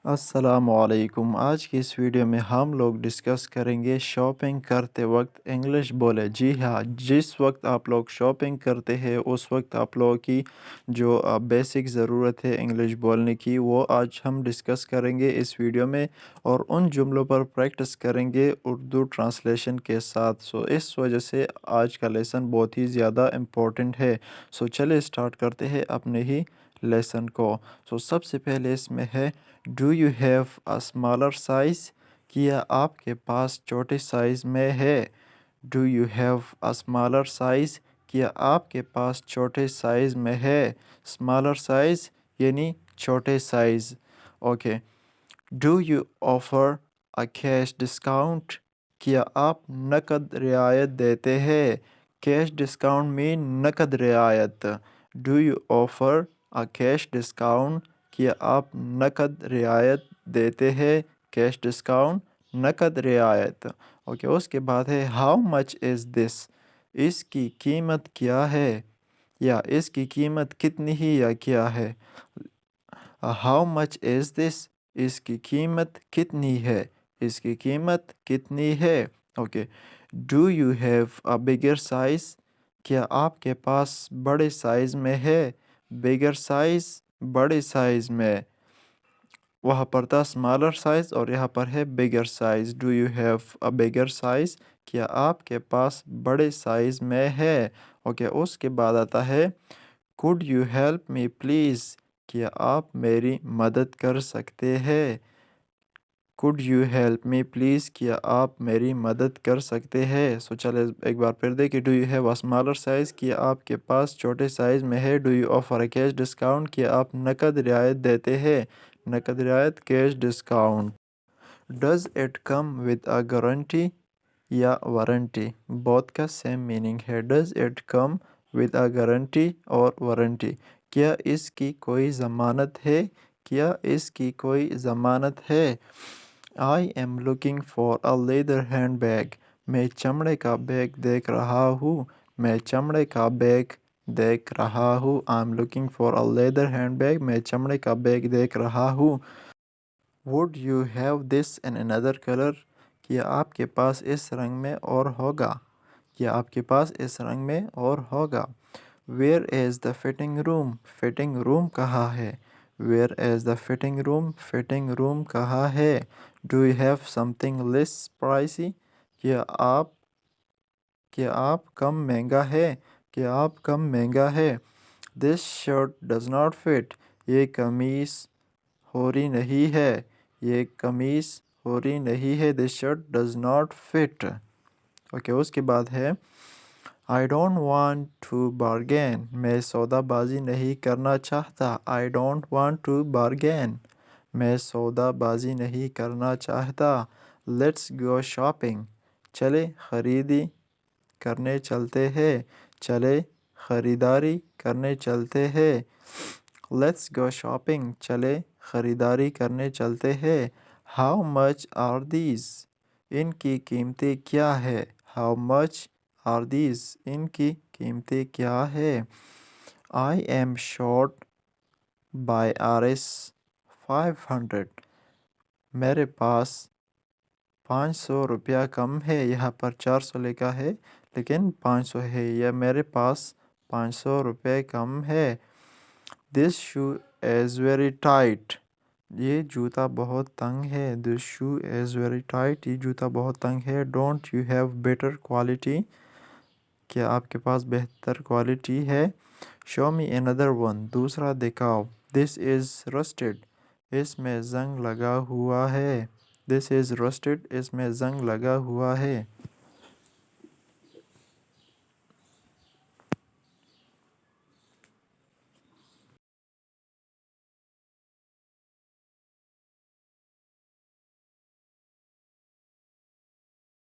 अस्सलामुअलैकुम। आज की इस वीडियो में हम लोग डिस्कस करेंगे शॉपिंग करते वक्त इंग्लिश बोले। जी हाँ, जिस वक्त आप लोग शॉपिंग करते हैं उस वक्त आप लोगों की जो बेसिक ज़रूरत है इंग्लिश बोलने की, वो आज हम डिस्कस करेंगे इस वीडियो में और उन जुमलों पर प्रैक्टिस करेंगे उर्दू ट्रांसलेशन के साथ। इस वजह से आज का लेसन बहुत ही ज़्यादा इम्पोर्टेंट है। चलिए स्टार्ट करते हैं अपने ही लेसन को। सबसे पहले इसमें है do you have a smaller size? क्या आपके पास छोटे साइज़ में है? Do you have a smaller size? क्या आपके पास छोटे साइज़ में है? स्मॉलर साइज़ यानी छोटे size. Okay. Do you offer a cash discount? क्या आप नकद रियायत देते हैं? कैश डिस्काउंट मीन नकद रियायत। Do you offer a cash discount? क्या आप नकद रियायत देते हैं? कैश डिस्काउंट नकद रियायत। ओके, उसके बाद है हाउ मच इज़ दिस? इसकी कीमत क्या है? या इसकी कीमत कितनी ही या क्या है? How much is this? इसकी कीमत कितनी है? इसकी कीमत कितनी है? Okay. Do you have a bigger size? क्या आपके पास बड़े साइज़ में है? बिगर साइज़ बड़े साइज़ में। वहाँ पर था स्मॉलर साइज़ और यहाँ पर है bigger size. Do you have a bigger size? क्या आपके पास बड़े साइज़ में है? ओके, उसके बाद आता है could you help me please? क्या आप मेरी मदद कर सकते हैं? Could you help me please? क्या आप मेरी मदद कर सकते हैं? चले एक बार फिर देखिए। Do you have a smaller size? क्या आपके पास छोटे साइज़ में है? Do you offer a cash discount? क्या आप नकद रियायत देते हैं? नकद रियायत cash discount. Does it come with a guarantee या वारंटी? बोथ का सेम मीनिंग है। Does it come with a guarantee और वारंटी। क्या इसकी कोई ज़मानत है? क्या इसकी कोई ज़मानत है? I am looking for a leather hand bag. मैं चमड़े का बैग देख रहा हूँ। मैं चमड़े का बैग देख रहा हूँ। I am looking for a leather hand bag. मैं चमड़े का बैग देख रहा हूँ। Would you have this in another colour? क्या आपके पास इस रंग में और होगा? क्या आपके पास इस रंग में और होगा? Where is the fitting room? Fitting room कहाँ है? Where is the fitting room? Fitting room कहाँ है? Do you have something less pricey? क्या आप क्या आप कम महंगा है? क्या आप कम महंगा है? This shirt does not fit. ये कमीज़ हो रही नहीं है। ये कमीज़ हो रही नहीं है। This shirt does not fit. Okay, उसके बाद है I don't want to bargain. मैं सौदाबाजी नहीं करना चाहता। I don't want to bargain. मैं सौदाबाजी नहीं करना चाहता। Let's go shopping. चले खरीदी करने चलते हैं। चले खरीदारी करने चलते हैं। Let's go shopping. चले खरीदारी करने चलते हैं। How much are these? इनकी कीमतें क्या है? How much are these? इनकी कीमतें क्या है? I am short by RS 500। मेरे पास 500 रुपया कम है। यहाँ पर 400 लिखा है लेकिन 500 है। यह मेरे पास 500 रुपये कम है। This shoe is very tight. ये जूता बहुत तंग है। This shoe is very tight. ये जूता बहुत तंग है। Don't you have better quality? क्या आपके पास बेहतर क्वालिटी है? Show me another one. दूसरा दिखाओ। This is rusted. इसमें जंग लगा हुआ है। This is rusted. इसमें जंग लगा हुआ है।